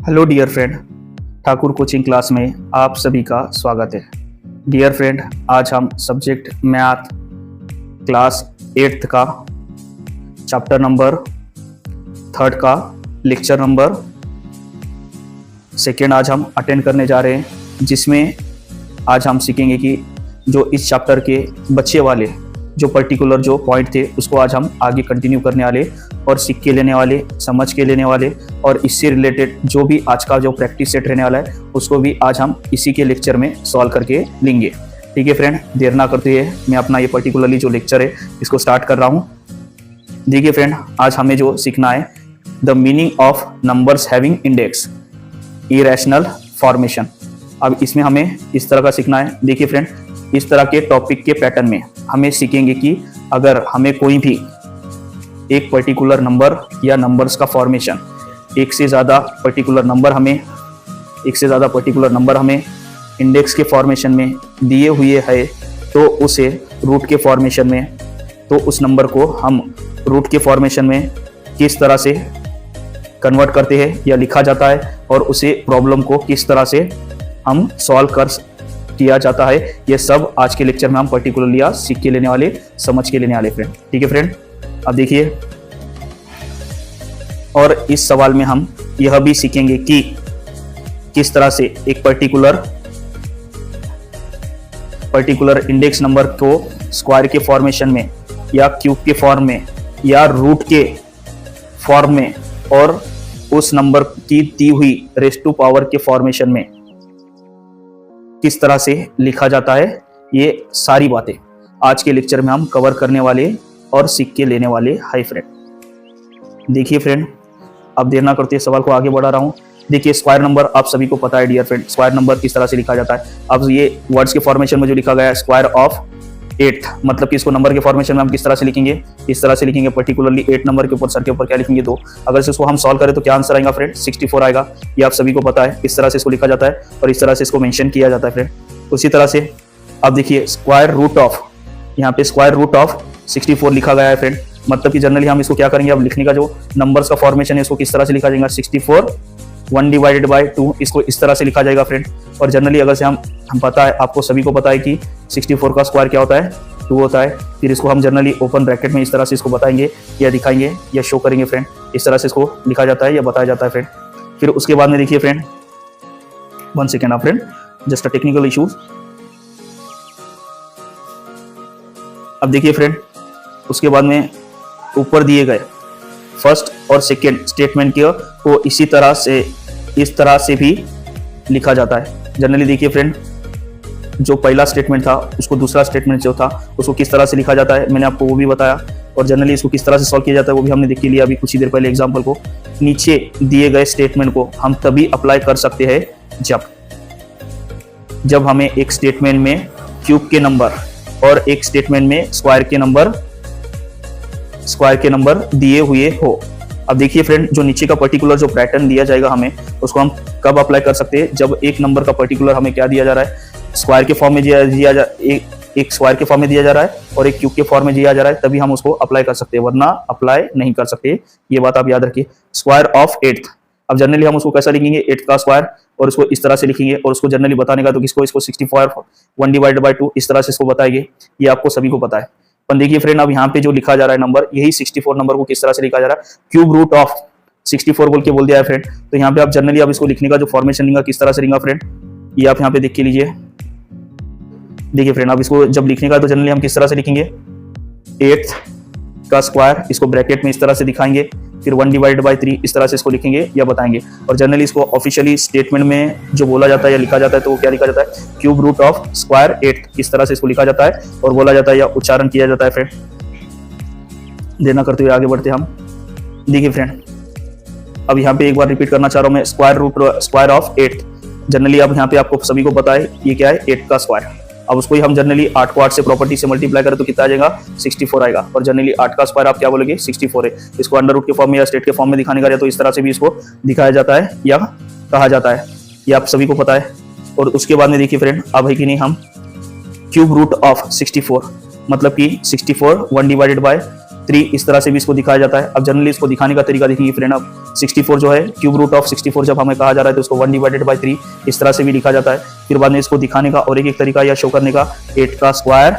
Hello dear friend, Thakur coaching class में आप सभी का स्वागत है। डियर फ्रेंड, आज हम सब्जेक्ट मैथ क्लास 8th का चैप्टर नंबर 3rd का लेक्चर नंबर 2 आज हम अटेंड करने जा रहे हैं, जिसमें आज हम सीखेंगे कि जो इस चैप्टर के बच्चे वाले जो पर्टिकुलर जो पॉइंट थे उसको आज हम आगे कंटिन्यू करने वाले और सीख के लेने वाले, समझ के लेने वाले, और इससे रिलेटेड जो भी आज का जो प्रैक्टिस सेट रहने वाला है उसको भी आज हम इसी के लेक्चर में सॉल्व करके लेंगे। ठीक है फ्रेंड, देर ना करते हुए मैं अपना ये पर्टिकुलरली जो लेक्चर है इसको स्टार्ट कर रहा हूँ। देखिए फ्रेंड, आज हमें जो सीखना है the meaning of numbers having index, irrational formation. अब इसमें हमें इस तरह का सीखना है। देखिए फ्रेंड, इस तरह के टॉपिक के पैटर्न में हमें सीखेंगे कि अगर हमें कोई भी एक पर्टिकुलर नंबर या नंबर्स का फॉर्मेशन, एक से ज़्यादा पर्टिकुलर नंबर हमें इंडेक्स के फॉर्मेशन में दिए हुए है तो उसे रूट के फॉर्मेशन में, तो उस नंबर को हम रूट के फॉर्मेशन में किस तरह से कन्वर्ट करते हैं या लिखा जाता है, और उसे प्रॉब्लम को किस तरह से हम सॉल्व कर किया जाता है, ये सब आज के लेक्चर में हम पर्टिकुलरली आज सीख के लेने वाले, समझ के लेने वाले फ्रेंड। ठीक है फ्रेंड, अब देखिए, और इस सवाल में हम यह भी सीखेंगे कि किस तरह से एक पर्टिकुलर इंडेक्स नंबर को स्क्वायर के फॉर्मेशन में या क्यूब के फॉर्म में या रूट के फॉर्म में और उस नंबर की दी हुई रेज़ टू पावर के फॉर्मेशन में किस तरह से लिखा जाता है। ये सारी बातें आज के लेक्चर में हम कवर करने वाले और सीख के लेने वाले हैं फ्रेंड। देखिए फ्रेंड, अब देर ना करते हुए सवाल को आगे बढ़ा रहा हूँ। देखिए, स्क्वायर नंबर आप सभी को पता है डियर फ्रेंड, स्क्वायर नंबर किस तरह से लिखा जाता है। अब ये वर्ड्स के फॉर्मेशन में जो लिखा गया है स्क्वायर ऑफ 8, मतलब कि इसको नंबर के फॉर्मेशन में हम किस तरह से लिखेंगे, इस तरह से लिखेंगे। पर्टिकुलरली 8 नंबर के ऊपर, सर के ऊपर क्या लिखेंगे 2। अगर इसको हम सॉल्व करें तो क्या आंसर आएगा फ्रेंड, 64 आएगा। ये आप सभी को पता है, इस तरह से इसको लिखा जाता है और इस तरह से इसको मेंशन किया जाता है फ्रेंड। उसी तरह से अब देखिए, स्क्वायर रूट ऑफ, यहाँ पे स्क्वायर रूट ऑफ 64 लिखा गया है फ्रेंड, मतलब कि जनरली हम इसको क्या करेंगे, अब लिखने का जो नंबर्स का फॉर्मेशन है इसको किस तरह से लिखा जाएगा, 64 1 डिवाइडेड बाय 2, इसको इस तरह से लिखा जाएगा फ्रेंड। और जनरली अगर से हम पता है, आपको सभी को पता है कि 64 का स्क्वायर क्या होता है, 2 होता है। फिर इसको हम जनरली ओपन ब्रैकेट में इस तरह से इसको बताएंगे या दिखाएंगे या शो करेंगे फ्रेंड, इस तरह से इसको लिखा जाता है या बताया जाता है फ्रेंड। फिर उसके बाद में देखिए फ्रेंड, 1 सेकेंड आप friend, just a technical issues. अब देखिए फ्रेंड, उसके बाद में ऊपर दिए गए फर्स्ट और सेकेंड स्टेटमेंट को इस तरह से भी लिखा जाता है। जनरली देखिए फ्रेंड, जो पहला स्टेटमेंट था उसको दूसरा स्टेटमेंट जो था उसको किस तरह से लिखा जाता है, मैंने आपको वो भी बताया। और जनरली इसको किस तरह से सॉल्व किया जाता है वो भी हमने देख लिया अभी कुछ ही देर पहले एग्जाम्पल को। नीचे दिए गए स्टेटमेंट को हम तभी अप्लाई कर सकते हैं जब हमें एक स्टेटमेंट में क्यूब के नंबर और एक स्टेटमेंट में स्क्वायर के नंबर दिए हुए हो। अब देखिए फ्रेंड, जो नीचे का पर्टिकुलर जो पैटर्न दिया जाएगा हमें, उसको हम कब अप्लाई कर सकते हैं, जब एक नंबर का पर्टिकुलर हमें क्या दिया जा रहा है, स्क्वायर के फॉर्म में एक स्क्वायर के फॉर्म में दिया जा रहा है और एक क्यूब के फॉर्म में दिया जा रहा है, तभी हम उसको अप्लाई कर सकते हैं, वरना अप्लाई नहीं कर सकते। ये बात आप याद रखिए। स्क्वायर ऑफ 8, अब जनरली हम उसको कैसा लिखेंगे, 8 का स्क्वायर, और उसको इस तरह से लिखेंगे। और उसको जनरली बताने का तो इसको 64 1 डिवाइडेड बाय 2 इस तरह से इसको बताएंगे, ये आपको सभी को पता है। पर देखिए फ्रेंड, अब यहाँ पे जो लिखा जा रहा है नंबर, यही 64 नंबर को किस तरह से लिखा जा रहा है, क्यूब रूट ऑफ 64 बोल दिया है फ्रेंड। तो यहाँ पे आप जनरली अब इसको लिखने का जो फॉर्मेशन लिखा किस तरह से लिखा फ्रेंड, ये आप यहाँ पे देख के लीजिए। देखिए फ्रेंड, अब इसको जब लिखने का तो जनरली हम किस तरह से लिखेंगे, 8 का स्क्वायर, इसको ब्रैकेट में इस तरह से दिखाएंगे, फिर 1 डिवाइडेड बाय 3 इस तरह से इसको लिखेंगे या बताएंगे। और जनरली इसको ऑफिशियली स्टेटमेंट में जो बोला जाता है या लिखा जाता है तो वो क्या लिखा जाता है, क्यूब रूट ऑफ स्क्वायर 8, इस तरह से इसको लिखा जाता है और बोला जाता है या उच्चारण किया जाता है फ्रेंड। देना करते हुए आगे बढ़ते हम। देखिए फ्रेंड, अब यहाँ पे एक बार रिपीट करना चाह रहा हूँ मैं, स्क्वायर ऑफ 8। जनरली अब यहाँ पे आपको सभी को पता है ये क्या है, 8 का स्क्वायर। अब उसको ही हम जनरली 8 को 8 से प्रॉपर्टी से मल्टीप्लाई करें तो कितना आ जाएगा, 64 आएगा। और जनरली 8 का स्क्वायर आप क्या बोलोगे, 64 है। इसको अंडर रूट के फॉर्म में या स्टेट के फॉर्म में दिखाने का तो इस तरह से भी इसको दिखाया जाता है या कहा जाता है, ये आप सभी को पता है। और उसके बाद में देखिए फ्रेंड, अब है कि नहीं, हम क्यूब रूट ऑफ 64, मतलब कि 64 1 डिवाइडेड बाय 3 इस तरह से भी इसको दिखाया जाता है। अब जनरली इसको दिखाने का तरीका देखिए फ्रेंड, अब 64 जो है क्यूब रूट ऑफ 64 जब हमें कहा जा रहा है तो उसको 1 डिवाइडेड बाई 3 इस तरह से भी लिखा जाता है। फिर बाद में इसको दिखाने का और एक तरीका या शो करने का 8 का स्क्वायर,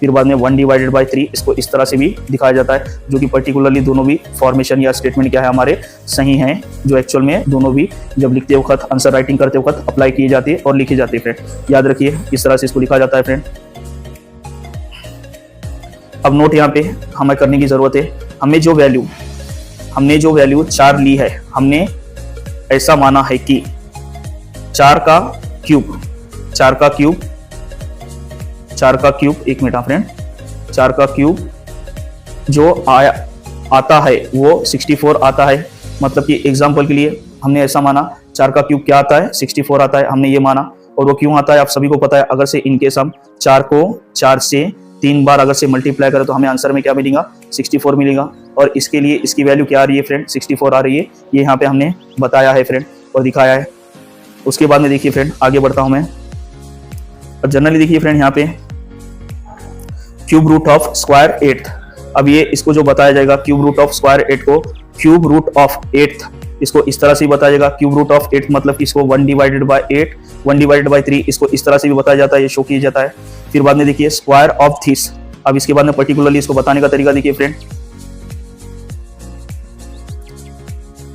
फिर बाद में 1 डिवाइडेड बाई 3 इसको इस तरह से भी दिखाया जाता है, जो कि पर्टिकुलरली दोनों भी फॉर्मेशन या स्टेटमेंट क्या है हमारे सही हैं, जो एक्चुअल में दोनों भी जब लिखते वक्त आंसर राइटिंग करते वक्त अप्लाई किए जाते हैं और लिखे जाते हैं फ्रेंड। याद रखिए इस तरह से इसको लिखा जाता है फ्रेंड। अब नोट यहाँ पे हमें करने की जरूरत है, हमने जो वैल्यू 4 ली है, हमने ऐसा माना है कि 4 का क्यूब एक मिनट फ्रेंड, 4 का क्यूब जो आता है वो 64 आता है। मतलब कि एग्जांपल के लिए हमने ऐसा माना 4 का क्यूब क्या आता है, 64 आता है, हमने ये माना। और वो क्यों आता है आप सभी को पता है, अगर से इनकेस हम 4 को 4 से 3 बार अगर से मल्टीप्लाई करें तो हमें आंसर में क्या मिलेगा, 64 मिलेगा। और इसके लिए इसकी वैल्यू क्या आ रही है फ्रेंड, 64 आ रही है, ये यहाँ पे हमने बताया है फ्रेंड और दिखाया है। उसके बाद में देखिए फ्रेंड आगे बढ़ता हूं मैं। और जनरली देखिए फ्रेंड यहाँ पे क्यूब रूट ऑफ स्क्वायर 8, अब ये इसको जो बताया जाएगा क्यूब रूट ऑफ स्क्वायर 8 को क्यूब रूट ऑफ 8 इसको इस तरह से भी बताया जाएगा। क्यूब रूट ऑफ 8 मतलब कि इसको 1 डिवाइडेड बाय 8, 1 डिवाइडेड बाय 3 इसको इस तरह से भी बताया जाता है, ये शो किया जाता है। फिर बाद में देखिए स्क्वायर ऑफ दिस, अब इसके बाद में पर्टिकुलरली इसको बताने का तरीका देखिए फ्रेंड,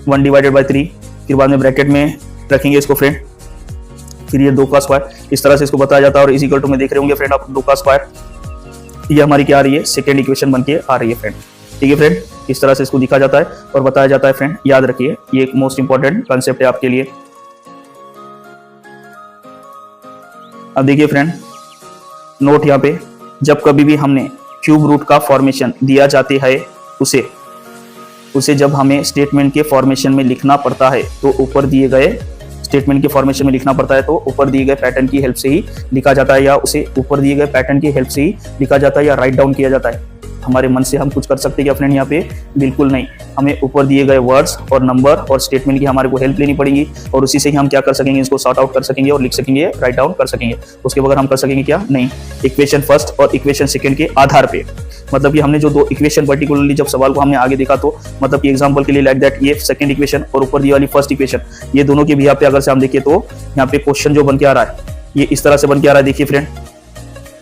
1 डिवाइडेड बाय 3, फिर बाद में ब्रैकेट में रखेंगे इसको फ्रेंड, फिर ये 2 का स्क्वायर, इस तरह से इसको बताया जाता है। और इज इक्वल टू में देख रहे होंगे फ्रेंड आप 2 का स्क्वायर, ये हमारी क्या आ रही है, सेकेंड इक्वेशन बन के आ रही है फ्रेंड। ठीक है फ्रेंड, इस तरह से इसको लिखा जाता है और बताया जाता है फ्रेंड। याद रखिए ये एक मोस्ट इंपॉर्टेंट कंसेप्ट है आपके लिए। अब देखिए फ्रेंड नोट यहाँ पे, जब कभी भी हमने क्यूब रूट का फॉर्मेशन दिया जाते है उसे जब हमें स्टेटमेंट के फॉर्मेशन में लिखना पड़ता है तो ऊपर दिए गए स्टेटमेंट के फॉर्मेशन में लिखना पड़ता है तो ऊपर दिए गए पैटर्न की हेल्प से ही लिखा जाता है, या उसे ऊपर दिए गए पैटर्न की हेल्प से ही लिखा जाता है या राइट डाउन किया जाता है। हमारे मन से हम कुछ कर सकते हैं क्या फ्रेंड, यहाँ पे बिल्कुल नहीं। हमें ऊपर दिए गए वर्ड्स और नंबर और स्टेटमेंट की हमारे को हेल्प लेनी पड़ेगी और उसी से ही हम क्या कर सकेंगे, इसको सॉर्ट आउट कर सकेंगे और लिख सकेंगे, राइट डाउन कर सकेंगे। उसके बगैर हम कर सकेंगे क्या, नहीं। इक्वेशन फर्स्ट और इक्वेशन सेकंड के आधार पे, मतलब कि हमने जो 2 इक्वेशन पर्टिकुलरली जब सवाल को हमने आगे देखा तो मतलब कि एग्जांपल के लिए लाइक दैट ये सेकंड इक्वेशन और ऊपर दी वाली फर्स्ट इक्वेशन, ये दोनों के भी यहाँ पे अगर से हम देखिए तो यहाँ पे क्वेश्चन जो बन के आ रहा है ये इस तरह से बन के आ रहा है। देखिए फ्रेंड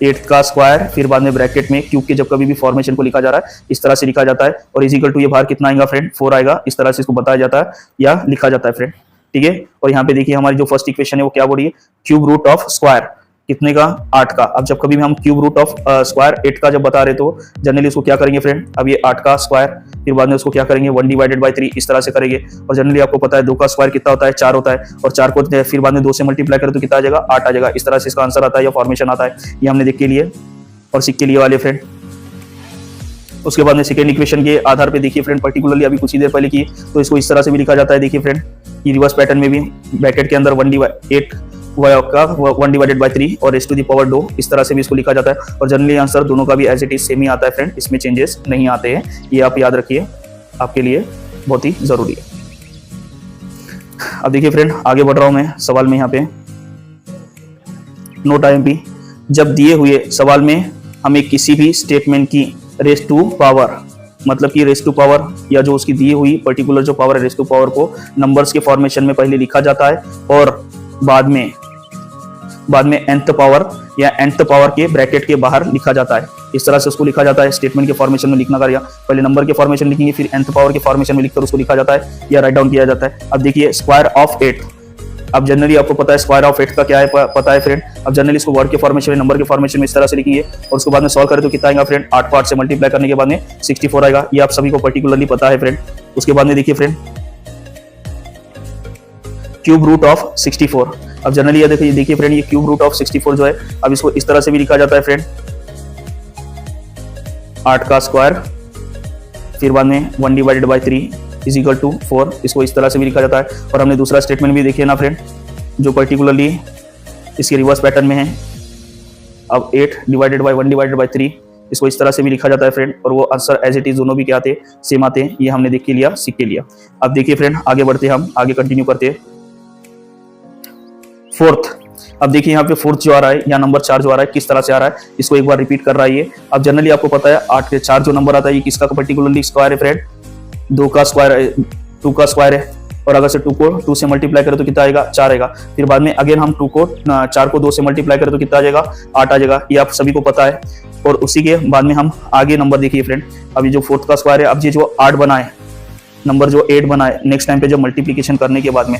8 का स्क्वायर, फिर बाद में ब्रैकेट में क्यूब के जब कभी भी फॉर्मेशन को लिखा जा रहा है इस तरह से लिखा जाता है और इज इक्वल टू ये बाहर कितना आएगा फ्रेंड, 4 आएगा। इस तरह से इसको बताया जाता है या लिखा जाता है फ्रेंड। ठीक है, और यहाँ पे देखिए हमारी जो फर्स्ट इक्वेशन है वो क्या बोल रही है, क्यूब रूट ऑफ स्क्वायर कितने का, 8 का। अब जब कभी भी हम क्यूब रूट ऑफ स्क्वायर 8 का जब बता रहे तो जनरली उसको क्या करेंगे फ्रेंड, अब ये 8 का स्क्वायर, फिर बाद में उसको क्या करेंगे 1 डिवाइडेड बाय 3 इस तरह से करेंगे। और जनरली आपको पता है 2 का स्क्वायर कितना होता है, 4 होता है, और 4 को फिर बाद में 2 से मल्टीप्लाई करें तो कितना आ जाएगा, 8 आ जाएगा। इस तरह से इसका आंसर आता है या फॉर्मेशन आता है, ये हमने देख के लिए और सीख के लिए वाले फ्रेंड। उसके बाद में सेकेंड इक्वेशन के आधार पे देखिए फ्रेंड पर्टिकुलरली अभी कुछ ही देर पहले की तो इसको इस तरह से भी लिखा जाता है। देखिए फ्रेंड ये रिवर्स पैटर्न में भी ब्रैकेट के अंदर 1 डिवाइडेड बाय 3 और रेज़ टू द पावर 2 इस तरह से भी इसको लिखा जाता है। और जनरली आंसर दोनों का भी एज इट इज सेम ही आता है फ्रेंड, इसमें चेंजेस नहीं आते हैं, ये आप याद रखिए, आपके लिए बहुत ही जरूरी है। अब देखिए फ्रेंड आगे बढ़ रहा हूं मैं सवाल में, यहाँ पे नोट IMP, जब दिए हुए सवाल में हमें किसी भी स्टेटमेंट की रेज़ टू पावर, मतलब कि रेज़ टू पावर या जो उसकी दी हुई पर्टिकुलर जो पावर है रेज़ टू पावर को नंबर्स के फॉर्मेशन में पहले लिखा जाता है और बाद में nth पावर या nth पावर के ब्रैकेट के बाहर लिखा जाता है। इस तरह से उसको लिखा जाता है। स्टेटमेंट के फॉर्मेशन में लिखना कार्य पहले नंबर के फॉर्मेशन लिखेंगे, फिर nth पावर के फॉर्मेशन में लिखकर उसको लिखा जाता है या राइट डाउन किया जाता है। अब देखिए स्क्वायर ऑफ 8, अब जनरली आपको पता है स्क्वायर ऑफ 8 का क्या है, पता है फ्रेंड। अब जनरली इसको वर्ड के फॉर्मेशन में, नंबर के फॉर्मेशन में इस तरह से लिखेंगे और उसके बाद में सॉल्व करें तो कितना आएगा फ्रेंड, 8 पार्ट से मल्टीप्लाई करने के बाद में 64 आएगा। ये आप सभी को पर्टिकुलरली पता है फ्रेंड। उसके बाद में देखिए फ्रेंड क्यूब रूट ऑफ 64, अब जनरली ये देखिए फ्रेंड ये क्यूब रूट ऑफ 64 जो है अब इसको इस तरह से भी लिखा जाता है फ्रेंड, 8 का स्क्वायर, फिर बाद में 1 divided by 3 is equal to 4, इसको इस तरह से भी लिखा जाता है। और हमने दूसरा स्टेटमेंट भी देखिए ना फ्रेंड जो पर्टिकुलरली इसके रिवर्स पैटर्न में है। अब 8 डिवाइडेड बाय 1 डिवाइडेड बाय 3 इसको इस तरह से भी लिखा जाता है फ्रेंड, और वो आंसर एज इट इज दोनों भी क्या आते हैं, सेम आते हैं। ये हमने देख के लिया, सीख के लिया। अब देखिए फ्रेंड आगे बढ़ते हैं, हम आगे कंटिन्यू करते हैं। फोर्थ, अब देखिए यहाँ पे फोर्थ जो आ रहा है या नंबर 4 जो आ रहा है किस तरह से आ रहा है, इसको एक बार रिपीट कर रहा है ये। अब जनरली आपको पता है 8 के 4 जो नंबर आता है ये किसका पर्टिकुलरली स्क्वायर है फ्रेंड, 2 का स्क्वायर है। और अगर से 2 को 2 से मल्टीप्लाई करें तो कितना आएगा, 4 आएगा। फिर बाद में अगेन हम 4 को 2 से मल्टीप्लाई करें तो कितना आ जाएगा, 8 आ जाएगा। ये आप सभी को पता है। और उसी के बाद में हम आगे नंबर देखिए फ्रेंड, अभी जो फोर्थ का स्क्वायर है, अब ये जो 8 बना है, नंबर जो 8 बना है, नेक्स्ट टाइम पे जब मल्टीप्लीकेशन करने के बाद में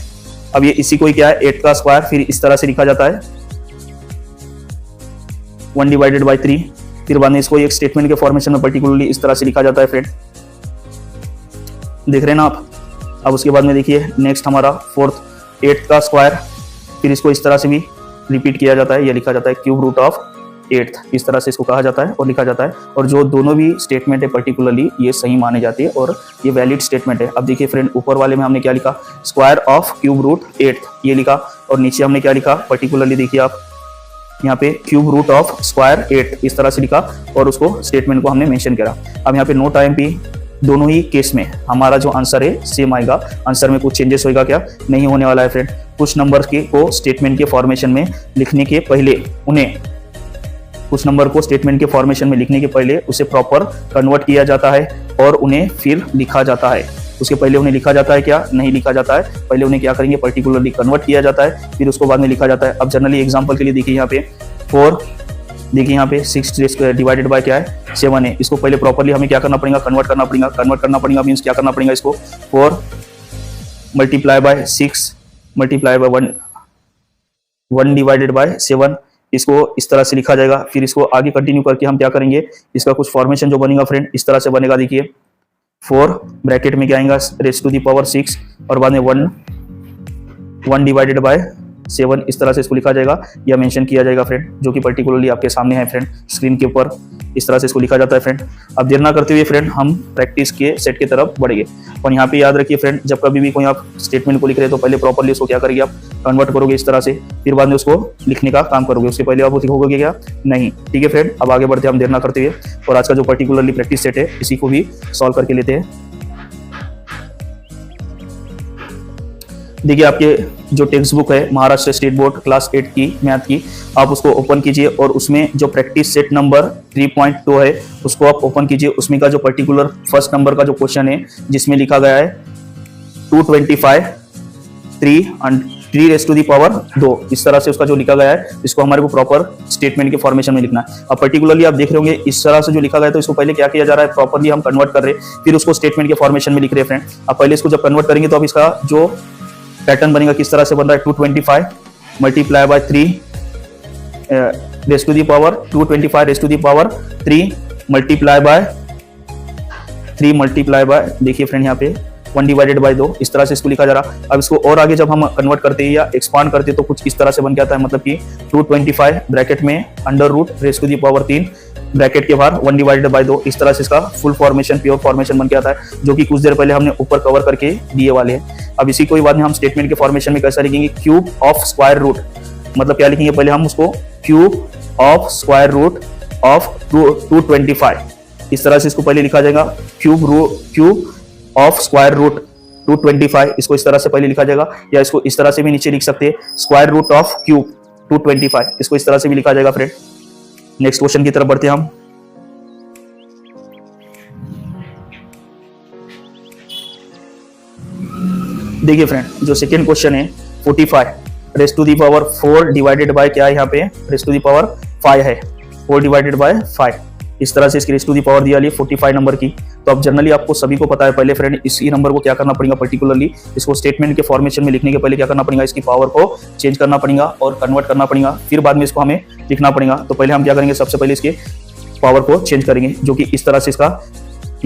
अब ये इसी को ही क्या है 8 का स्क्वायर, फिर इस तरह से लिखा जाता है 1/3। फिर बाद में इसको एक स्टेटमेंट के फॉर्मेशन में पर्टिकुलरली इस तरह से लिखा जाता है फ्रेंड, देख रहे हैं ना आप। अब उसके बाद में देखिए नेक्स्ट हमारा फोर्थ 8 का स्क्वायर, फिर इसको इस तरह से भी रिपीट किया जाता है, ये लिखा जाता है क्यूब रूट ऑफ 8, इस तरह से इसको कहा जाता है और लिखा जाता है। और जो दोनों भी स्टेटमेंट है पर्टिकुलरली ये सही माने जाती है और ये वैलिड स्टेटमेंट है। अब देखिए फ्रेंड ऊपर वाले में हमने क्या लिखा, स्क्वायर ऑफ क्यूब रूट 8 ये लिखा, और नीचे हमने क्या लिखा पर्टिकुलरली देखिए आप यहाँ पे क्यूब रूट ऑफ स्क्वायर 8 इस तरह से लिखा और उसको स्टेटमेंट को हमने मेंशन करा। अब यहाँ पे नो टाइम पे दोनों ही केस में हमारा जो आंसर है सेम आएगा, आंसर में कुछ चेंजेस होगा क्या, नहीं होने वाला है फ्रेंड। कुछ नंबर्स को स्टेटमेंट के फॉर्मेशन में लिखने के पहले कुछ नंबर को स्टेटमेंट के फॉर्मेशन में लिखने के पहले उसे प्रॉपर कन्वर्ट किया जाता है और उन्हें फिर लिखा जाता है। उसके पहले उन्हें लिखा जाता है क्या, नहीं लिखा जाता है, पहले उन्हें क्या करेंगे पर्टिकुलरली कन्वर्ट किया जाता है, फिर उसको बाद में लिखा जाता है। अब जनरली एग्जांपल के लिए देखिए यहाँ पे 4, देखिए यहाँ पे 6 डिवाइडेड बाय क्या है 7 है, इसको पहले प्रॉपरली हमें क्या करना पड़ेगा, कन्वर्ट करना पड़ेगा। मीन्स क्या करना पड़ेगा, इसको 4 multiply by 6 multiply by 1 divided by 7, इसको इस तरह से लिखा जाएगा। फिर इसको आगे कंटिन्यू करके हम क्या करेंगे, इसका कुछ फॉर्मेशन जो बनेगा फ्रेंड इस तरह से बनेगा। देखिए 4 ब्रैकेट में क्या आएगा रेज़ टू दी पावर 6 और बाद में 1 डिवाइडेड बाय 7 इस तरह से इसको लिखा जाएगा या मेंशन किया जाएगा फ्रेंड, जो कि पर्टिकुलरली आपके सामने है फ्रेंड स्क्रीन के ऊपर, इस तरह से इसको लिखा जाता है फ्रेंड। अब देर ना करते हुए फ्रेंड हम प्रैक्टिस के सेट की तरफ बढ़ेंगे। और यहाँ पे याद रखिए फ्रेंड, जब कभी भी कोई आप स्टेटमेंट को लिख रहे हैं तो पहले प्रॉपरली उसको क्या करेंगे, आप कन्वर्ट करोगे इस तरह से, फिर बाद में उसको लिखने का काम करोगे, उसके पहले आप लिखोगे क्या, नहीं। ठीक है फ्रेंड, अब आगे बढ़ते हम देर ना करते हुए और आज का जो पर्टिकुलरली प्रैक्टिस सेट है इसी को भी सॉल्व करके लेते हैं। देखिए आपके जो टेक्स्ट बुक है महाराष्ट्र स्टेट बोर्ड क्लास 8 की मैथ की, आप उसको ओपन कीजिए और उसमें जो प्रैक्टिस सेट नंबर 3.2 है उसको आप ओपन कीजिए। उसमें का जो पर्टिकुलर फर्स्ट नंबर का जो क्वेश्चन है जिसमें लिखा गया है 225 3 रेज़ टू दी पावर 2, इस तरह से उसका जो लिखा गया है इसको हमारे को प्रॉपर स्टेटमेंट के फॉर्मेशन में लिखना है। अब पर्टिकुलरली आप देख रहे होंगे इस तरह से जो लिखा गया है तो इसको पहले क्या किया जा रहा है, प्रॉपरली हम कन्वर्ट कर रहे हैं, फिर उसको स्टेटमेंट के फॉर्मेशन में लिख रहे हैं फ्रेंड। अब पहले इसको जब कन्वर्ट करेंगे तो अब इसका जो पैटर्न बनेगा किस तरह से बन रहा है, 225 multiply by 3 raise to the power 225 raise to the power 3 multiply by देखिए फ्रेंड यहाँ पे 1 डिवाइडेड बाय 2 इस तरह से इसको लिखा जा रहा। अब इसको और आगे जब हम कन्वर्ट करते हैं या एक्सपांड करते हैं तो कुछ इस तरह से बन के आता है, मतलब कि 225 ब्रैकेट में under root raise to the power 3 bracket के बाहर 1 डिवाइडेड बाय 2, इस तरह से इसका फुल फॉर्मेशन प्योर फॉर्मेशन बन के आता है, जो कि कुछ देर पहले हमने ऊपर कवर करके दिए वाले हैं। अब इसी को बाद में हम स्टेटमेंट के फॉर्मेशन में कैसा लिखेंगे, क्यूब ऑफ स्क्वायर रूट, मतलब क्या लिखेंगे, पहले हम उसको cube of square root of 225 इस तरह से इसको पहले लिखा जाएगा, क्यूब ऑफ स्क्वायर रूट 225 इसको इस तरह से पहले लिखा जाएगा, या इसको इस तरह से भी नीचे लिख सकते हैं स्क्वायर रूट ऑफ क्यूब 225 इसको इस तरह से भी लिखा जाएगा फ्रेंड। नेक्स्ट क्वेश्चन की तरफ बढ़ते हैं हम। देखिए फ्रेंड जो सेकेंड क्वेश्चन है 45 raise to the power 4 divided by क्या है, यहाँ पे रेज़ टू दी पावर 5 है, 4 डिवाइडेड बाय 5 इस तरह से इसकी रेज़ टू दी पावर दिया है 45 नंबर की। तो अब जनरली आपको सभी को पता है पहले फ्रेंड इसी नंबर को क्या करना पड़ेगा, पर्टिकुलरली इसको स्टेटमेंट के फॉर्मेशन में लिखने के पहले क्या करना पड़ेगा, इसकी पावर को चेंज करना पड़ेगा और कन्वर्ट करना पड़ेगा, फिर बाद में इसको हमें लिखना पड़ेगा। तो पहले हम क्या करेंगे, सबसे पहले इसके पावर को चेंज करेंगे, जो कि इस तरह से इसका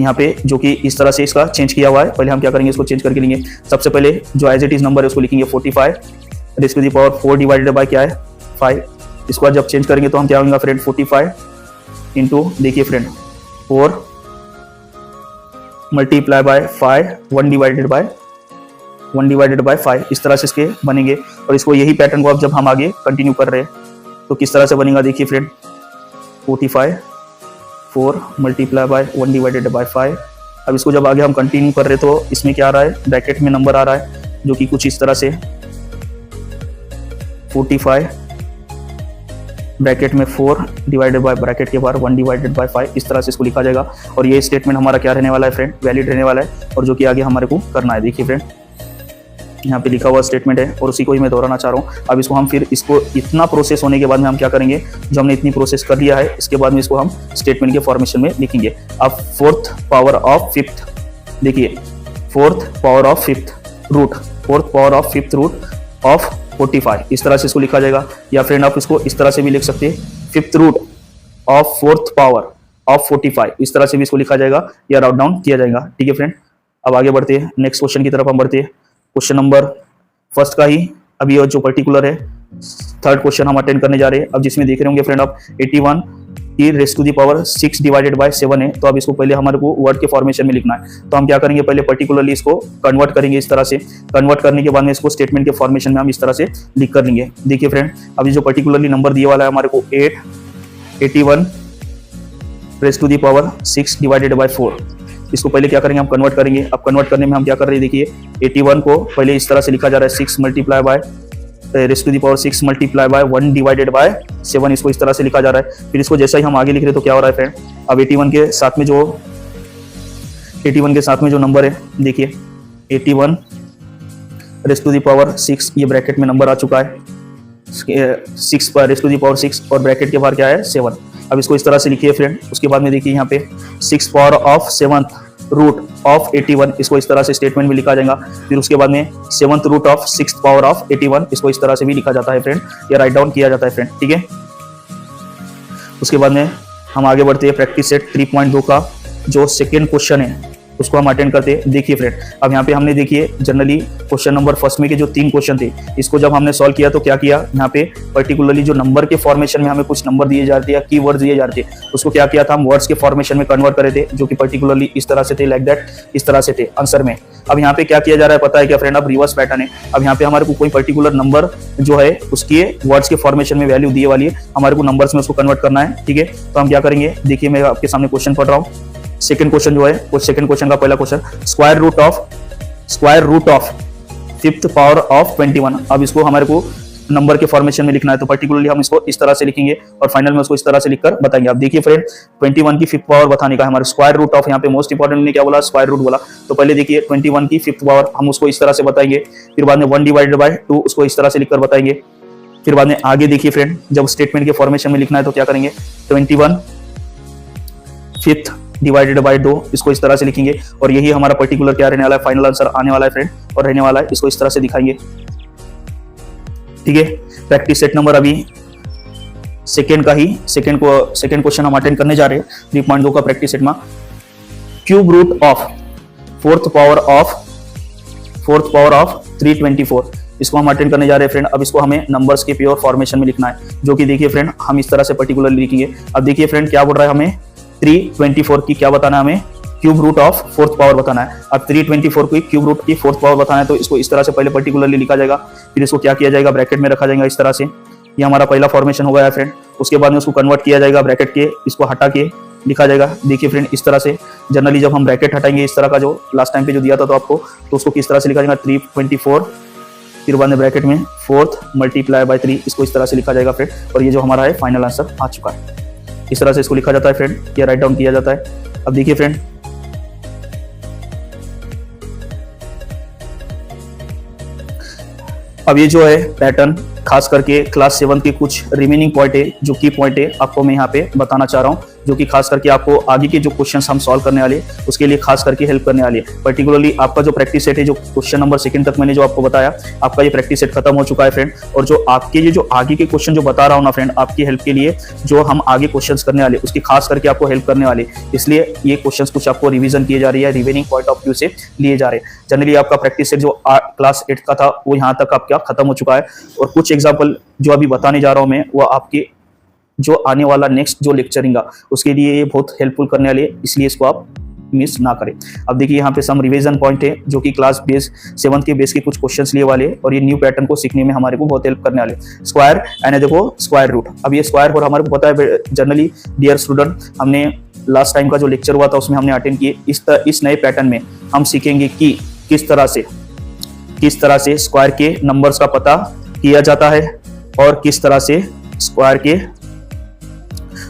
यहाँ पे जो कि इस तरह से इसका चेंज किया हुआ है। पहले हम क्या करेंगे, इसको चेंज करके लेंगे। सबसे पहले जो एज इट इज नंबर है उसको लिखेंगे 45 raise to the power 4 divided by क्या है 5। इसको बाद जब चेंज करेंगे तो हम क्या होगा फ्रेंड 45 इंटू देखिए friend 4 multiply by 5 1 divided bye 5 इस तरह से इसके बनेंगे। और इसको यही पैटर्न को अब जब हम आगे कंटिन्यू कर रहे हैं तो किस तरह से बनेगा, देखिए friend 45 4 multiply by 1 divided bye 5। अब इसको जब आगे हम कंटिन्यू कर रहे हैं तो इसमें क्या आ रहा है, ब्रैकेट में नंबर आ रहा है जो कि कुछ इस तरह से 45 ब्रैकेट में 4 डिवाइडेड बाय ब्रैकेट के बाहर 1 डिवाइडेड बाय 5, इस तरह से इसको लिखा जाएगा। और ये स्टेटमेंट हमारा क्या रहने वाला है फ्रेंड, वैलिड रहने वाला है, और जो कि आगे हमारे को करना है। देखिए फ्रेंड यहाँ पे लिखा हुआ स्टेटमेंट है और उसी को ही मैं दोहराना चाह रहा हूँ। अब इसको हम फिर इसको इतना प्रोसेस होने के बाद में हम क्या करेंगे, जो हमने इतनी प्रोसेस कर लिया है इसके बाद में इसको हम स्टेटमेंट के फॉर्मेशन में लिखेंगे। अब 4th पावर ऑफ 5th, देखिए 4th power of 5th root, 4th power of 5th root of 45, इस तरह से इसको लिखा जाएगा। या फ्रेंड आप इसको इस तरह से भी लिख सकते हैं, 5th root of 4th power of 45, इस तरह से भी इसको लिखा जाएगा या राउट डाउन किया जाएगा। ठीक है फ्रेंड, अब आगे बढ़ते हैं, नेक्स्ट क्वेश्चन की तरफ हम बढ़ते हैं। क्वेश्चन नंबर फर्स्ट का ही अभी जो पर्टिकुलर है 3rd क्वेश्चन हम अटेंड करने जा रहे हैं। अब जिसमें देख रहे होंगे फ्रेंड आप 81 की raise to the power 6 divided by 7 है। तो अब इसको पहले हमारे को वर्ड के फॉर्मेशन में लिखना है। तो हम क्या करेंगे, पहले पर्टिकुलरली इसको कन्वर्ट करेंगे इस तरह से। कन्वर्ट करने के बाद में इसको स्टेटमेंट के फॉर्मेशन में हम इस तरह से लिख कर लेंगे। देखिए फ्रेंड, अभी जो पर्टिकुलरली नंबर दिए वाला है हमारे को 81 raise to the power 6 divided by 4, इसको पहले क्या करेंगे, हम कन्वर्ट करेंगे। अब कन्वर्ट करने में हम क्या कर रहे हैं, देखिए 81 को पहले इस तरह से लिखा जा रहा है 6 multiply by raise to the power 6 multiply by 1 divided by 7, इसको इस तरह से लिखा जा रहा है। फिर इसको जैसा ही हम आगे लिख रहे हैं तो क्या हो रहा है फ्रेंड, अब 81 के साथ में जो नंबर है, देखिए 81 रेज़ टू दी पावर 6, ये ब्रैकेट में नंबर आ चुका है 6 पर रेज़ टू दी पावर 6 और ब्रैकेट के बाहर क्या है 7। अब इसको इस तरह से लिखिए फ्रेंड। उसके बाद में देखिए यहाँ पे 6 power of 7th root of 81, इसको इस तरह से स्टेटमेंट में लिखा जाएगा। फिर उसके बाद में 7th root of 6th power of 81, इसको इस तरह से भी लिखा जाता है फ्रेंड, या राइट डाउन किया जाता है फ्रेंड। ठीक है, उसके बाद में हम आगे बढ़ते हैं प्रैक्टिस सेट 3.2 का जो सेकेंड क्वेश्चन है उसको हम अटेंड करते हैं। देखिए फ्रेंड, अब यहाँ पे हमने देखिए जनरली क्वेश्चन नंबर फर्स्ट में के जो 3 क्वेश्चन थे इसको जब हमने सॉल्व किया तो क्या किया, यहाँ पे पर्टिकुलरली जो नंबर के फॉर्मेशन में हमें कुछ नंबर दिए जाते हैं या की वर्ड्स दिए जाते हैं, उसको क्या किया था, हम वर्ड्स के फॉर्मेशन में कन्वर्ट करे थे, जो कि पर्टिकुलरली इस तरह से थे, लाइक दैट, इस तरह से थे आंसर में। अब यहाँ पे क्या किया जा रहा है पता है क्या फ्रेंड, अब रिवर्स पैटर्न है। अब यहाँ पे हमारे को कोई पर्टिकुलर नंबर जो है उसके वर्ड्स के फॉर्मेशन में वैल्यू दिए वाली है, हमारे को नंबर्स में उसको कन्वर्ट करना है। ठीक है, तो हम क्या करेंगे, देखिए मैं आपके सामने क्वेश्चन पढ़ रहा हूँ। सेकंड क्वेश्चन जो है वो सेकंड क्वेश्चन का पहला question, square root of 5th power of 21। अब इसको हमारे को नंबर के फॉर्मेशन में लिखना है, तो पर्टिकुलरली हम इसको इस तरह से लिखेंगे और फाइनल में उसको इस तरह से लिखकर बताएंगे। अब देखिए फ्रेंड, 21 की 5th पावर बताने का हमारे स्क्वायर रूट ऑफ, यहाँ पे मोस्ट इंपॉर्टेंट ने क्या बोला, स्क्वायर रूट बोला। तो पहले देखिए 21 की 5th पावर हम उसको इस तरह से बताएंगे, फिर बाद में 1 डिवाइडेड बाय 2 उसको इस तरह से लिखकर बताएंगे। फिर बाद में आगे देखिए फ्रेंड, जब स्टेटमेंट के फॉर्मेशन में लिखना है तो क्या करेंगे, 21 5th डिवाइडेड बाय 2 इसको इस तरह से लिखेंगे और यही हमारा पर्टिकुलर क्या रहने वाला है, फाइनल आंसर आने वाला है फ्रेंड, और रहने वाला है, इसको इस तरह से दिखाएंगे। ठीक है, प्रैक्टिस सेट नंबर अभी सेकंड सेकंड क्वेश्चन हम अटेंड करने जा रहे हैं 3.2 का प्रैक्टिस सेट में। Cube root of 4th power of 324, इसको हम अटेंड करने जा रहे हैं फ्रेंड। अब इसको हमें नंबर्स के प्योर फॉर्मेशन में लिखना है, जो कि देखिए फ्रेंड हम इस तरह से पर्टिकुलरली लिखेंगे। अब देखिए फ्रेंड क्या बोल रहा है, हमें 324 की क्या बताना है, हमें cube root of 4th power बताना है। अब 324 की क्यूब रूट की 4th पावर बताना है, तो इसको इस तरह से पहले पर्टिकुलरली लिखा जाएगा, फिर इसको क्या किया जाएगा, ब्रैकेट में रखा जाएगा इस तरह से। ये हमारा पहला फॉर्मेशन हो गया है फ्रेंड। उसके बाद में उसको कन्वर्ट किया जाएगा ब्रैकेट के, इसको हटा के लिखा जाएगा। देखिए फ्रेंड इस तरह से जनरली जब हम ब्रैकेट हटाएंगे इस तरह का, जो लास्ट टाइम पे जो दिया था तो आपको, तो उसको किस तरह से लिखा जाएगा, 324 फिर बाद में ब्रैकेट में 4th मल्टीप्लाई बाय 3, इसको इस तरह से लिखा जाएगा फ्रेंड। और ये जो हमारा है फाइनल आंसर आ चुका है, इस तरह से इसको लिखा जाता है फ्रेंड, या राइट डाउन किया जाता है। अब देखिए फ्रेंड, अब ये जो है पैटर्न खास करके क्लास 7 के कुछ रिमेनिंग पॉइंट है, जो की पॉइंट है आपको मैं यहाँ पे बताना चाह रहा हूँ, जो कि खास करके आपको आगे के जो क्वेश्चंस हम सॉल्व करने वाले उसके लिए खास करके हेल्प करने वाली है। पर्टिकुलरली आपका जो प्रैक्टिस सेट है, जो क्वेश्चन नंबर 2 तक मैंने जो आपको बताया, आपका ये प्रैक्टिस सेट खत्म हो चुका है फ्रेंड। और जो आपके ये जो आगे के क्वेश्चन जो बता रहा हूँ ना फ्रेंड, आपकी हेल्प के लिए जो हम आगे क्वेश्चन करने वाले उसकी खास करके आपको हेल्प करने वाले, इसलिए ये क्वेश्चन कुछ आपको रिविजन किए जा रही है, रिमेनिंग पॉइंट ऑफ व्यू से लिए जा रहे हैं। जनरली आपका प्रैक्टिस सेट जो क्लास 8 का था वो यहाँ तक आपका खत्म हो चुका है। और कुछ एग्जाम्पल जो अभी बताने जा रहा हूँ मैं, वो आपके जो आने वाला नेक्स्ट जो लेक्चरिंग उसके लिए ये बहुत हेल्पफुल करने वाले, इसलिए इसको आप मिस ना करें। अब देखिए यहाँ पे सम रिवीजन पॉइंट है, जो कि क्लास बेस 7 के बेस के कुछ क्वेश्चंस लिए वाले, और ये न्यू पैटर्न को सीखने में हमारे को बहुत हेल्प करने वाले। स्क्वायर एंड देखो स्क्वायर रूट, अब ये स्क्वायर रूट हमारे को पता है जनरली डियर स्टूडेंट, हमने लास्ट टाइम का जो लेक्चर हुआ था उसमें हमने अटेंड किए। इस नए पैटर्न में हम सीखेंगे कि किस तरह से स्क्वायर के नंबर्स का पता किया जाता है और किस तरह से स्क्वायर के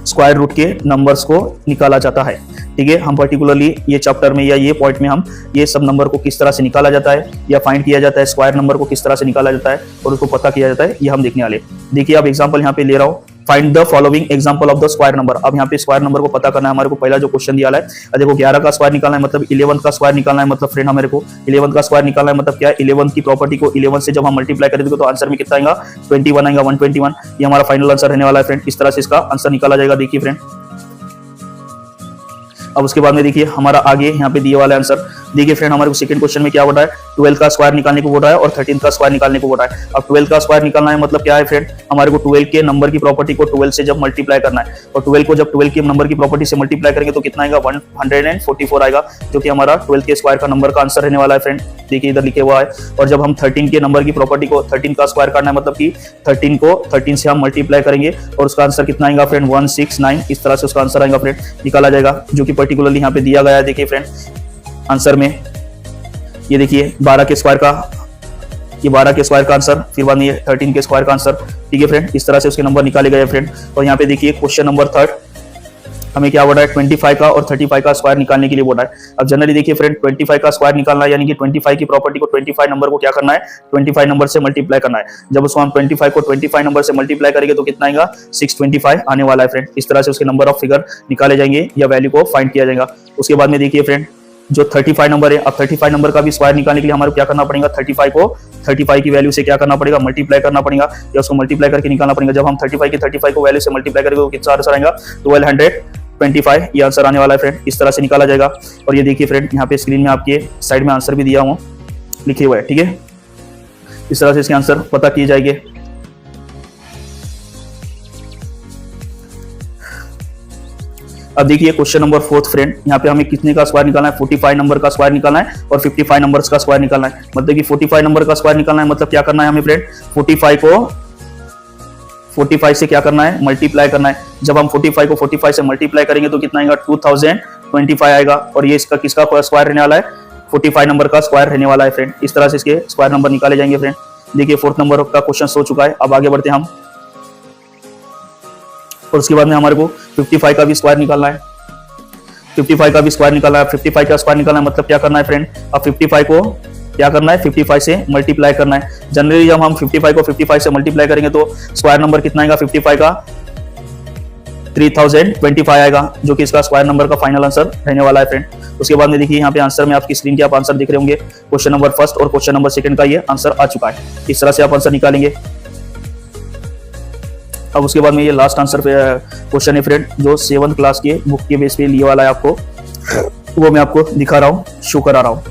स्क्वायर रूट के नंबर्स को निकाला जाता है। ठीक है, हम पर्टिकुलरली ये चैप्टर में या ये पॉइंट में हम ये सब नंबर को किस तरह से निकाला जाता है या फाइंड किया जाता है, स्क्वायर नंबर को किस तरह से निकाला जाता है और उसको पता किया जाता है, ये हम देखने वाले। देखिए अब एग्जांपल यहाँ पे ले रहा हूँ, find the following example of the square number. अब यहाँ पे स्क्वायर नंबर को पता करना है हमारे को। पहला जो क्वेश्चन दिया है, देखो 11 का स्क्वायर निकालना है, मतलब 11 का स्क्वायर निकालना है, मतलब फ्रेंड हमारे को 11 का स्क्वायर निकालना है, मतलब क्या है 11 की प्रॉपर्टी को 11 से जब हम मल्टीप्लाई करेंगे तो आंसर में कितना आएगा 21 आएगा, 121। ये हमारा फाइनल आंसर रहने वाला है फ्रेंड। इस तरह से इसका आंसर निकाला जाएगा। देखिए फ्रेंड अब उसके बाद में देखिए हमारा आगे यहाँ पे दिए वाला आंसर। देखिए फ्रेंड हमारे को सेकंड क्वेश्चन में क्या बोला है, 12 का स्क्वायर निकालने को बोल रहा है और 13 का स्क्वायर निकालने को बोल रहा है। अब 12 का स्क्वायर निकालना है, मतलब क्या है फ्रेंड, हमारे को 12 के नंबर की प्रॉपर्टी को 12 से जब मल्टीप्लाई करना है और 12 को जब 12 के नंबर की प्रॉपर्टी से मल्टीप्लाई करेंगे तो कितना आएगा 144 आएगा, जो कि हमारा 12 के स्क्वायर का नंबर का आंसर रहने वाला है फ्रेंड। देखिए इधर लिखे हुआ है। और जब हम 13 के नंबर की प्रॉपर्टी को 13 का स्क्वायर करना है, मतलब कि 13 को 13 से हम मल्टीप्लाई करेंगे और उसका आंसर कितना आएगा फ्रेंड 169। इस तरह से उसका आंसर आएगा फ्रेंड, निकाला जाएगा, जो कि पर्टिकुलरली यहाँ पे दिया गया है। देखिए फ्रेंड आंसर में ये देखिए 12 के स्क्वायर का, ये 12 के स्क्वायर का आंसर, फिर बाद में ये 13 के स्क्वायर का आंसर। ठीक है फ्रेंड, इस तरह से उसके नंबर निकाले गए फ्रेंड। और यहाँ पे देखिए क्वेश्चन नंबर 3 हमें क्या बोला है, 25 का और 35 का स्क्वायर निकालने के लिए बोला है। अब जनरली देखिए फ्रेंड 25 का स्क्वायर निकालना है, यानी कि 25 की प्रॉपर्टी को 25 नंबर को क्या करना है 25 नंबर से मल्टीप्लाई करना है। जब उसको हम 25 को 25 नंबर से मल्टीप्लाई करेंगे तो कितना आएगा 625 आने वाला है फ्रेंड। इस तरह से उसके नंबर ऑफ फिगर निकाले जाएंगे या वैल्यू को फाइंड किया जाएगा। उसके बाद में देखिए फ्रेंड जो 35 नंबर है, अब 35 नंबर का भी स्क्वायर निकालने के लिए हमारे को क्या करना पड़ेगा, 35 को 35 की वैल्यू से क्या करना पड़ेगा, मल्टीप्लाई करना पड़ेगा या उसको मल्टीप्लाई करके निकालना पड़ेगा। जब हम 35 को वैल्यू से मल्टीप्लाई करेंगे तो कितना आंसर आएगा 1225, ये आंसर आने वाला है फ्रेंड। इस तरह से निकाला जाएगा। और ये देखिए फ्रेंड यहाँ पे स्क्रीन में आपके साइड में आंसर भी दिया हुआ लिखे हुआ है। ठीक है, इस तरह से इसके आंसर पता किए जाएंगे। अब देखिए क्वेश्चन नंबर 4 फ्रेंड, यहाँ पे हमें कितने का स्क्वायर निकालना है, 45 नंबर का स्क्वायर निकालना है और 55 नंबर्स का स्क्वायर निकालना है। मतलब कि 45 नंबर का स्क्वायर निकालना है, मतलब क्या करना है हमें फ्रेंड 45 को 45 से क्या करना है मल्टीप्लाई करना है। जब हम 45 को 45 से मल्टीप्लाई करेंगे तो कितना आएगा 2025 आएगा। और ये इसका किसका स्क्वायर रहने वाला है 45 नंबर का स्क्वायर रहने वाला है फ्रेंड। इस तरह से इसके स्क्वायर नंबर निकाले जाएंगे फ्रेंड। देखिए 4th नंबर का क्वेश्चन हो चुका है। अब आगे बढ़ते हैं हम, और उसके बाद में हमारे को 55 का भी स्क्वायर निकालना है। 55 का भी स्क्वायर निकालना है। 55 का स्क्वायर निकालना है, मतलब क्या करना है फ्रेंड, अब 55 को क्या करना है 55 से मल्टीप्लाई करना है। जनरली जब हम 55 को 55 से मल्टीप्लाई करेंगे तो स्क्वायर नंबर कितना आएगा 55 का 3025 आएगा, जो कि इसका स्क्वायर नंबर का फाइनल आंसर रहने वाला है फ्रेंड। उसके बाद में देखिए यहाँ पे आंसर में आपकी स्क्रीन के आप आंसर देख रहे होंगे, क्वेश्चन नंबर 1 और क्वेश्चन नंबर 2 का ये आंसर आ चुका है। इस तरह से आप आंसर निकालेंगे। अब उसके बाद में ये लास्ट आंसर पे क्वेश्चन है फ्रेंड, जो 7th क्लास के बुक के बेस पे लिए वाला है आपको, वो मैं आपको दिखा रहा हूँ, शो करा रहा हूँ।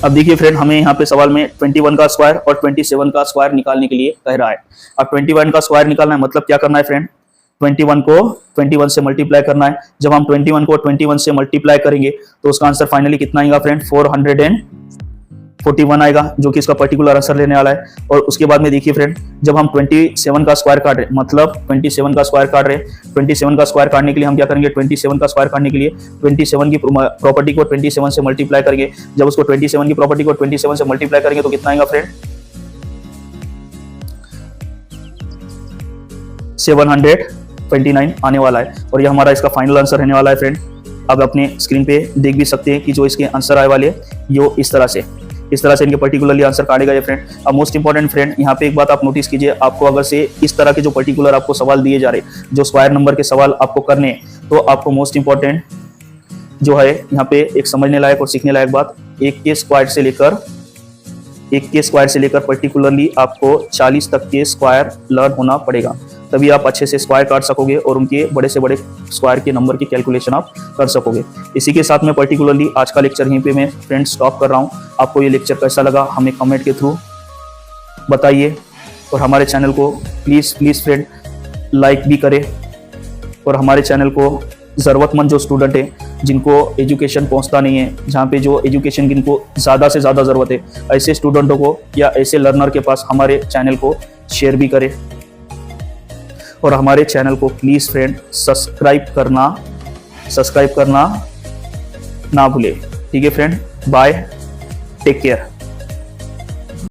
अब देखिए फ्रेंड हमें यहाँ पे सवाल में 21 का स्क्वायर और 27 का स्क्वायर निकालने के लिए कह रहा है। अब 21 का स्क्वायर निकालना है, मतलब क्या करना है फ्रेंड 21 को 21 से मल्टीप्लाई करना है। जब हम 21 को 21 से मल्टीप्लाई करेंगे तो उसका आंसर फाइनली कितना आएगा फ्रेंड 441 आएगा, जो कि इसका पर्टिकुलर आंसर लेने वाला है। और उसके बाद में देखिए फ्रेंड जब हम 27 का स्क्वायर काट रहे हैं, मतलब 27 का स्क्वायर काट रहे हैं, 27 का स्क्वायर काटने के लिए हम क्या करेंगे 27 का स्क्वायर काटने के लिए 27 की प्रॉपर्टी को 27 से मल्टीप्लाई करेंगे। जब उसको 27 की प्रॉपर्टी को 27 से मल्टीप्लाई करेंगे तो कितना आएगा फ्रेंड 729 आने वाला है। और ये हमारा इसका फाइनल आंसर रहने वाला है फ्रेंड। अब अपने स्क्रीन पे देख भी सकते हैं कि जो इसके आंसर आए वाले यो इस तरह से इनके पर्टिकुलरली आंसर काटे गए फ्रेंड। अब मोस्ट इंपॉर्टेंट फ्रेंड यहाँ पे एक बात आप नोटिस कीजिए, आपको अगर से इस तरह के जो पर्टिकुलर आपको सवाल दिए जा रहे, जो स्क्वायर नंबर के सवाल आपको करने, तो आपको मोस्ट इंपॉर्टेंट जो है यहाँ पे एक समझने लायक और सीखने लायक बात, एक के स्क्वायर से लेकर पर्टिकुलरली आपको 40 तक के स्क्वायर लर्न होना पड़ेगा, तभी आप अच्छे से स्क्वायर काट सकोगे और उनके बड़े से बड़े स्क्वायर के नंबर की कैलकुलेशन आप कर सकोगे। इसी के साथ में पर्टिकुलरली आज का लेक्चर यहीं पे मैं फ्रेंड स्टॉप कर रहा हूँ। आपको ये लेक्चर कैसा लगा हमें कमेंट के थ्रू बताइए, और हमारे चैनल को प्लीज़ फ्रेंड लाइक भी करें। और हमारे चैनल को ज़रूरतमंद जो स्टूडेंट है जिनको एजुकेशन पहुंचता नहीं है, जहाँ पे जो एजुकेशन जिनको ज़्यादा से ज़्यादा ज़रूरत है, ऐसे स्टूडेंटों को या ऐसे लर्नर के पास हमारे चैनल को शेयर भी करें। और हमारे चैनल को प्लीज़ फ्रेंड सब्सक्राइब करना ना भूले। ठीक है फ्रेंड, बाय, टेक केयर।